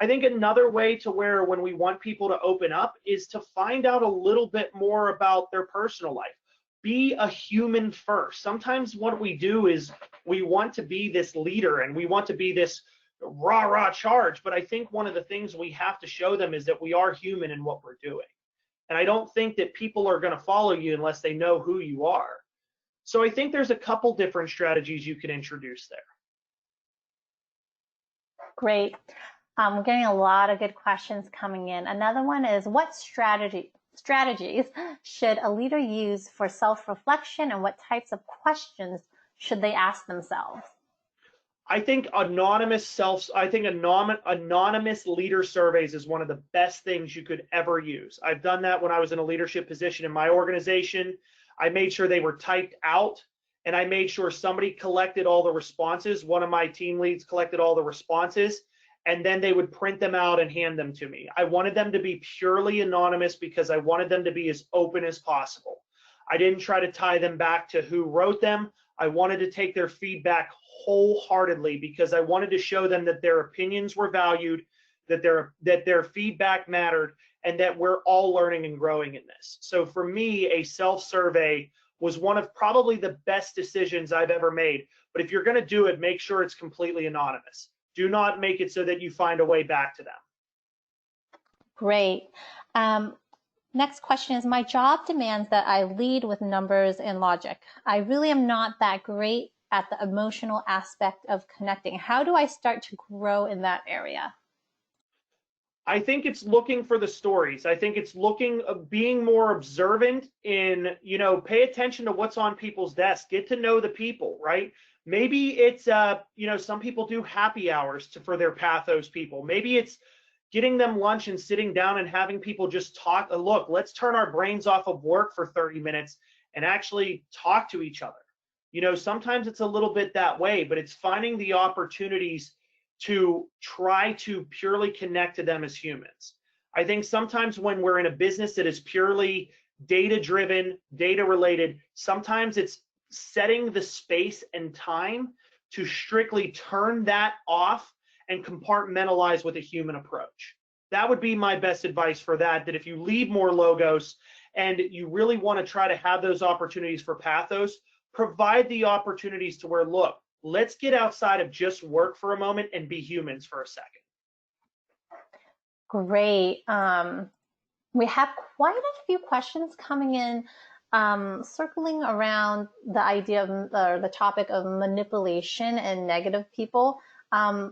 I think another way to where when we want people to open up is to find out a little bit more about their personal life. Be a human first. Sometimes what we do is we want to be this leader and we want to be this rah charge, but I think one of the things we have to show them is that we are human in what we're doing. And I don't think that people are going to follow you unless they know who you are. So I think there's a couple different strategies you can introduce there. Great. We're getting a lot of good questions coming in. Another one is, what strategies should a leader use for self-reflection, and what types of questions should they ask themselves? I think anonymous leader surveys is one of the best things you could ever use. I've done that when I was in a leadership position in my organization. I made sure they were typed out, and I made sure somebody collected all the responses. One of my team leads collected all the responses, and then they would print them out and hand them to me. I wanted them to be purely anonymous because I wanted them to be as open as possible. I didn't try to tie them back to who wrote them. I wanted to take their feedback wholeheartedly because I wanted to show them that their opinions were valued, that their feedback mattered, and that we're all learning and growing in this. So for me, a self-survey was one of probably the best decisions I've ever made. But if you're going to do it, make sure it's completely anonymous. Do not make it so that you find a way back to them. Great. Next question is, my job demands that I lead with numbers and logic. I really am not that great at the emotional aspect of connecting. How do I start to grow in that area? I think it's looking for the stories. I think it's being more observant in, pay attention to what's on people's desks, get to know the people, right? Maybe it's, some people do happy hours for their pathos people. Maybe it's getting them lunch and sitting down and having people just talk. Look, let's turn our brains off of work for 30 minutes and actually talk to each other. Sometimes it's a little bit that way, but it's finding the opportunities to try to purely connect to them as humans. I think sometimes when we're in a business that is purely data-driven, data-related, sometimes it's setting the space and time to strictly turn that off and compartmentalize with a human approach. That would be my best advice for that if you lead more logos and you really want to try to have those opportunities for pathos, provide the opportunities to where, look, let's get outside of just work for a moment and be humans for a second. Great. We have quite a few questions coming in, circling around the idea of the topic of manipulation and negative people. A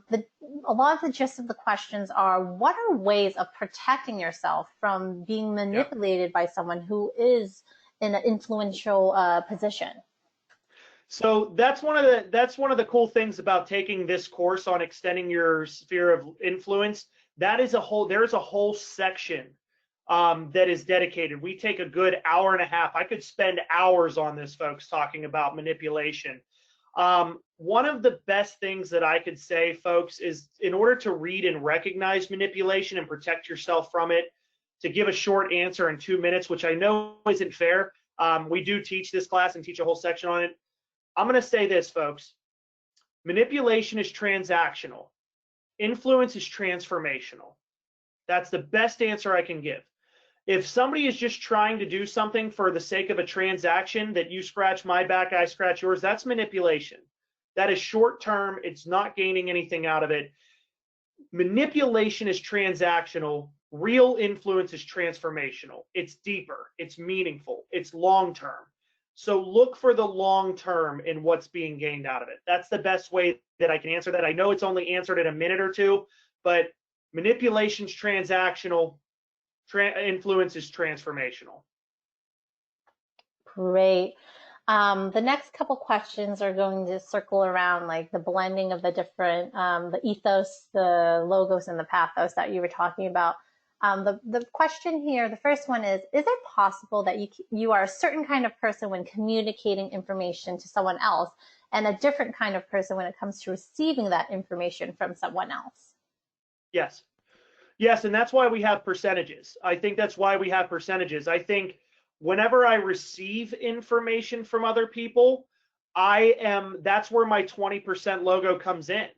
lot of the gist of the questions are, what are ways of protecting yourself from being manipulated by someone who is in an influential position? So that's one of the cool things about taking this course on extending your sphere of influence. There's a whole section that is dedicated. We take a good hour and a half. I could spend hours on this, folks, talking about manipulation. One of the best things that I could say, folks, is in order to read and recognize manipulation and protect yourself from it, to give a short answer in 2 minutes, which I know isn't fair. We do teach this class and teach a whole section on it. I'm going to say this, folks. Manipulation is transactional. Influence is transformational. That's the best answer I can give. If somebody is just trying to do something for the sake of a transaction, that you scratch my back, I scratch yours, that's manipulation. That is short term. It's not gaining anything out of it. Manipulation is transactional. Real influence is transformational. It's deeper. It's meaningful. It's long term. So look for the long term in what's being gained out of it. That's the best way that I can answer that. I know it's only answered in a minute or two, but manipulation's transactional, influence is transformational. Great. The next couple questions are going to circle around like the blending of the different, the ethos, the logos, and the pathos that you were talking about. The question here, the first one is it possible that you are a certain kind of person when communicating information to someone else and a different kind of person when it comes to receiving that information from someone else? Yes. Yes, and that's why we have percentages. I think that's why we have percentages. I think whenever I receive information from other people, that's where my 20% logo comes in.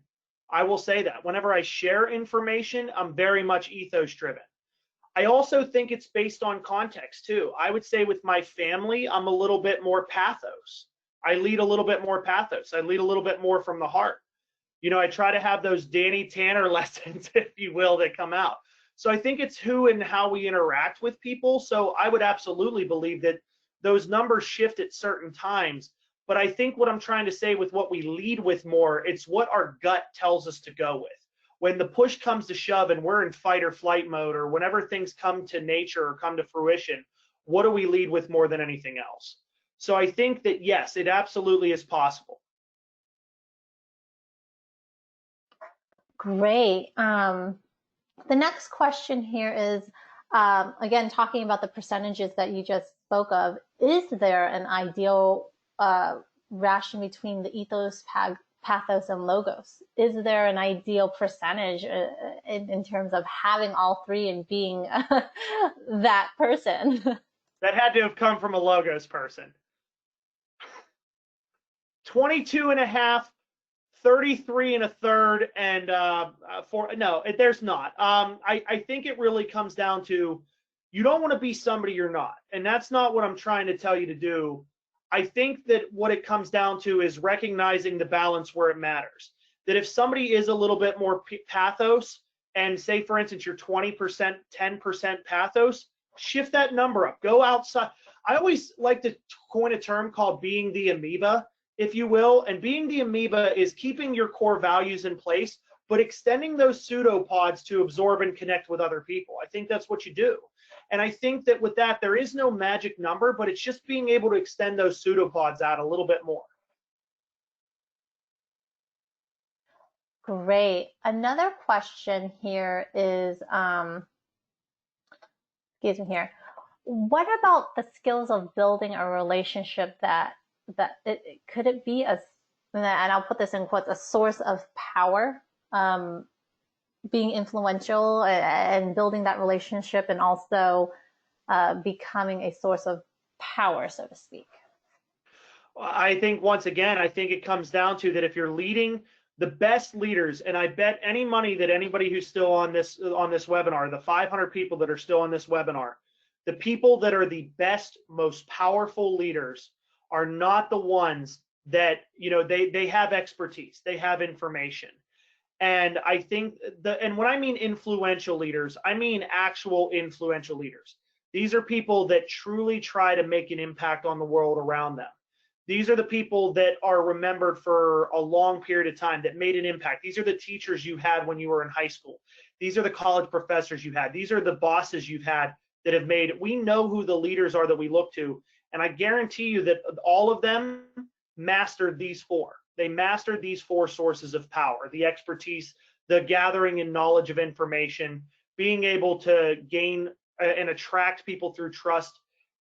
I will say that. Whenever I share information, I'm very much ethos driven. I also think it's based on context too. I would say with my family, I'm a little bit more pathos. I lead a little bit more pathos. I lead a little bit more from the heart. I try to have those Danny Tanner lessons, if you will, that come out. So I think it's who and how we interact with people. So I would absolutely believe that those numbers shift at certain times. But I think what I'm trying to say with what we lead with more, it's what our gut tells us to go with. When the push comes to shove and we're in fight or flight mode, or whenever things come to nature or come to fruition, what do we lead with more than anything else? So I think that, yes, it absolutely is possible. Great. The next question here is, again, talking about the percentages that you just spoke of, is there an ideal ration between the ethos, pathos, and logos? Is there an ideal percentage in terms of having all three and being that person? That had to have come from a logos person. 22.5 33 and a third and no, there's not. I think it really comes down to you don't want to be somebody you're not. And that's not what I'm trying to tell you to do. I think that what it comes down to is recognizing the balance where it matters. That if somebody is a little bit more pathos, and say, for instance, you're 20%, 10% pathos, shift that number up. Go outside. I always like to coin a term called being the amoeba, if you will. And being the amoeba is keeping your core values in place, but extending those pseudopods to absorb and connect with other people. I think that's what you do. And I think that with that, there is no magic number, but it's just being able to extend those pseudopods out a little bit more. Great. Another question here is, excuse me here. What about the skills of building a relationship could it be and I'll put this in quotes, a source of power, being influential and building that relationship and also becoming a source of power, so to speak? I think once again, I think it comes down to that if you're leading the best leaders, and I bet any money that anybody who's still on this webinar, the 500 people that are still on this webinar, the people that are the best, most powerful leaders are not the ones that, they have expertise, they have information. And I think and when I mean influential leaders, I mean actual influential leaders. These are people that truly try to make an impact on the world around them. These are the people that are remembered for a long period of time, that made an impact. These are the teachers you had when you were in high school. These are the college professors you had. These are the bosses you've had that have made it. We know who the leaders are that we look to. And I guarantee you that all of them mastered these four. They mastered these four sources of power: the expertise, the gathering and knowledge of information, being able to gain and attract people through trust.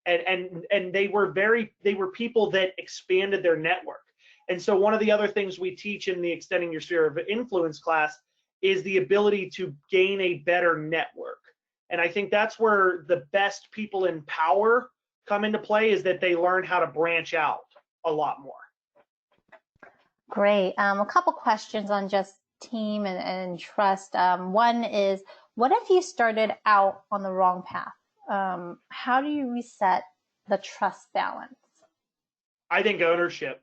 And they were people that expanded their network. And so one of the other things we teach in the Extending Your Sphere of Influence class is the ability to gain a better network. And I think that's where the best people in power come into play, is that they learn how to branch out a lot more. Great. A couple questions on just team and trust. One is, what if you started out on the wrong path? How do you reset the trust balance? I think ownership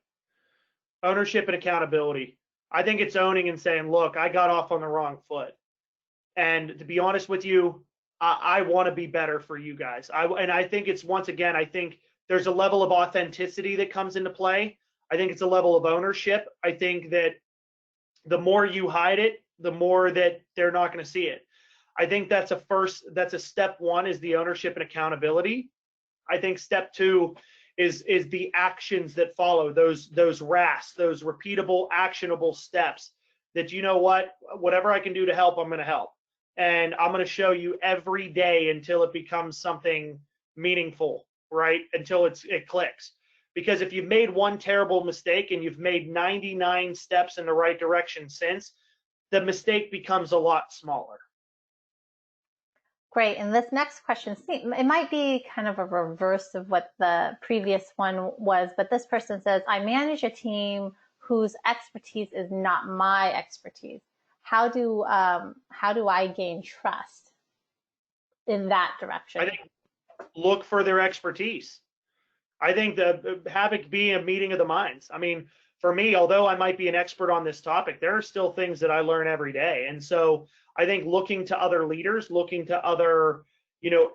and accountability. I think it's owning and saying, look, I got off on the wrong foot. And to be honest with you, I want to be better for you guys. And I think it's, once again, I think there's a level of authenticity that comes into play. I think it's a level of ownership. I think that the more you hide it, the more that they're not going to see it. I think that's a step one, is the ownership and accountability. I think step two is the actions that follow, those RAS, those repeatable, actionable steps that, whatever I can do to help, I'm going to help. And I'm going to show you every day until it becomes something meaningful, right? Until it clicks. Because if you've made one terrible mistake and you've made 99 steps in the right direction since, the mistake becomes a lot smaller. Great. And this next question, it might be kind of a reverse of what the previous one was, but this person says, I manage a team whose expertise is not my expertise. How do I gain trust in that direction? I think look for their expertise. I think have it be a meeting of the minds. I mean, for me, although I might be an expert on this topic, there are still things that I learn every day. And so I think looking to other leaders, looking to other,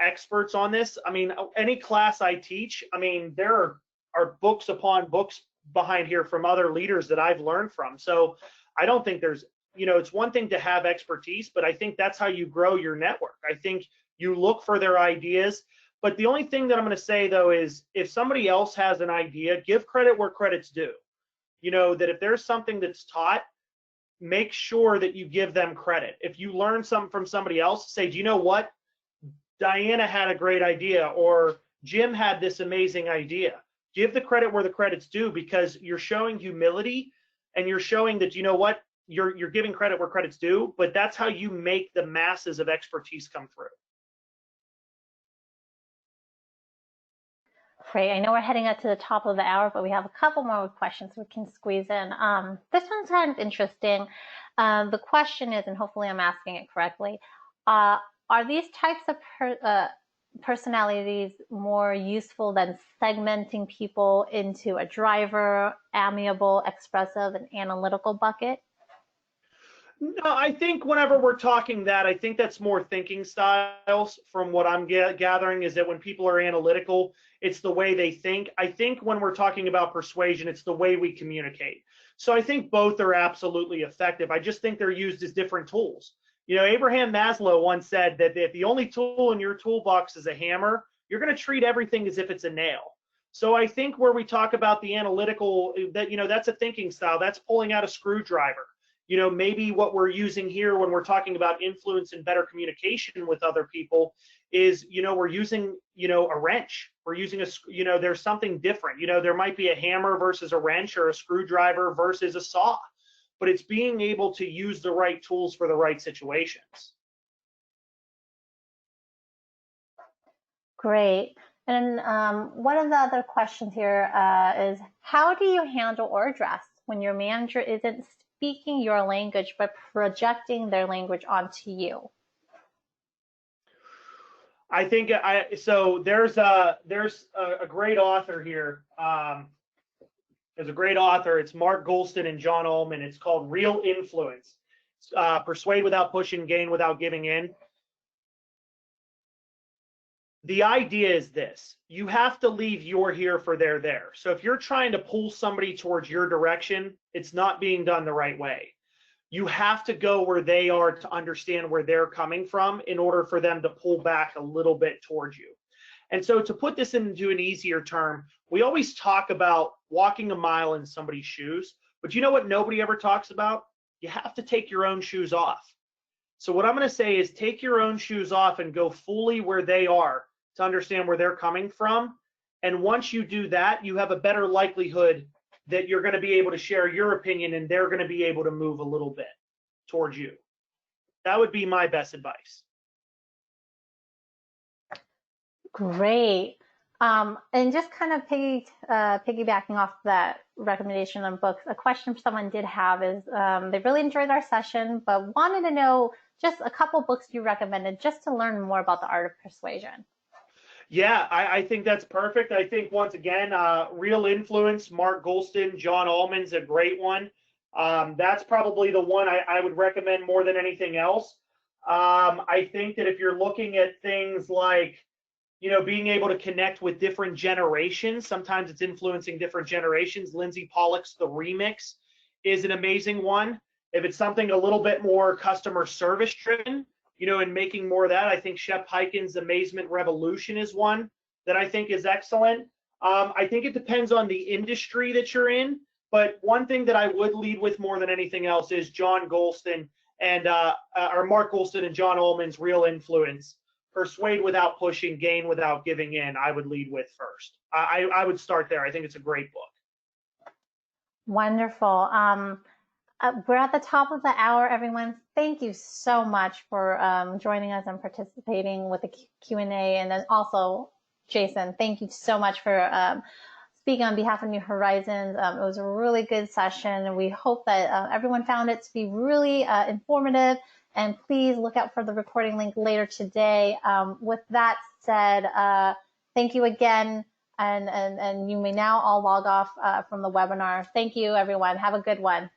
experts on this. I mean, any class I teach, I mean, there are books upon books behind here from other leaders that I've learned from. So I don't think there's, it's one thing to have expertise, but I think that's how you grow your network. I think you look for their ideas. But the only thing that I'm going to say, though, is if somebody else has an idea, give credit where credit's due. That if there's something that's taught, make sure that you give them credit. If you learn something from somebody else, say, do you know what? Diana had a great idea, or Jim had this amazing idea. Give the credit where the credit's due, because you're showing humility and you're showing that, what? You're giving credit where credit's due, but that's how you make the masses of expertise come through. Great. I know we're heading up to the top of the hour, but we have a couple more questions we can squeeze in. This one's kind of interesting. The question is, and hopefully I'm asking it correctly, are these types of personalities more useful than segmenting people into a driver, amiable, expressive, and analytical bucket? No, I think whenever we're talking that, I think that's more thinking styles from what I'm gathering is that when people are analytical, it's the way they think. I think when we're talking about persuasion, it's the way we communicate. So I think both are absolutely effective. I just think they're used as different tools. You know, Abraham Maslow once said that if the only tool in your toolbox is a hammer, you're going to treat everything as if it's a nail. So I think where we talk about the analytical, that, you know, that's a thinking style. That's pulling out a screwdriver. You know, maybe what we're using here when we're talking about influence and better communication with other people is, you know, we're using, you know, a wrench. We're using a, you know, there's something different. You know, there might be a hammer versus a wrench or a screwdriver versus a saw, but it's being able to use the right tools for the right situations. Great. And one of the other questions here is, how do you handle or address when your manager isn't speaking your language but projecting their language onto you? I think so. There's a great author here. There's a great author. It's Mark Goulston and John Ullman. It's called Real Influence. Persuade without pushing, gain without giving in. The idea is this: you have to leave your here for their there. So if you're trying to pull somebody towards your direction, it's not being done the right way. You have to go where they are to understand where they're coming from in order for them to pull back a little bit towards you. And so to put this into an easier term, we always talk about walking a mile in somebody's shoes, but you know what nobody ever talks about? You have to take your own shoes off. So what I'm going to say is take your own shoes off and go fully where they are to understand where they're coming from. And once you do that, you have a better likelihood that you're going to be able to share your opinion and they're going to be able to move a little bit towards you. That would be my best advice. Great. And just kind of piggybacking off that recommendation on books, a question someone did have is they really enjoyed our session, but wanted to know just a couple books you recommended just to learn more about the art of persuasion. Yeah, I think that's perfect. I think, once again, Real Influence, Mark Goulston, John Ullman's a great one. That's probably the one I would recommend more than anything else. I think that if you're looking at things like, you know, being able to connect with different generations, sometimes it's influencing different generations. Lindsay Pollock's The Remix is an amazing one. If it's something a little bit more customer service driven, you know, and making more of that, I think Shep Hyken's Amazement Revolution is one that I think is excellent. I think it depends on the industry that you're in, but one thing that I would lead with more than anything else is John Goulston and or Mark Goulston and John Ullman's Real Influence. Persuade without pushing, gain without giving in, I would lead with first. I would start there. I think it's a great book. Wonderful. We're at the top of the hour, everyone. Thank you so much for joining us and participating with the Q&A. And then also, Jason, thank you so much for speaking on behalf of New Horizons. It was a really good session, and we hope that everyone found it to be really informative. And please look out for the recording link later today. With that said, thank you again, and you may now all log off from the webinar. Thank you, everyone. Have a good one.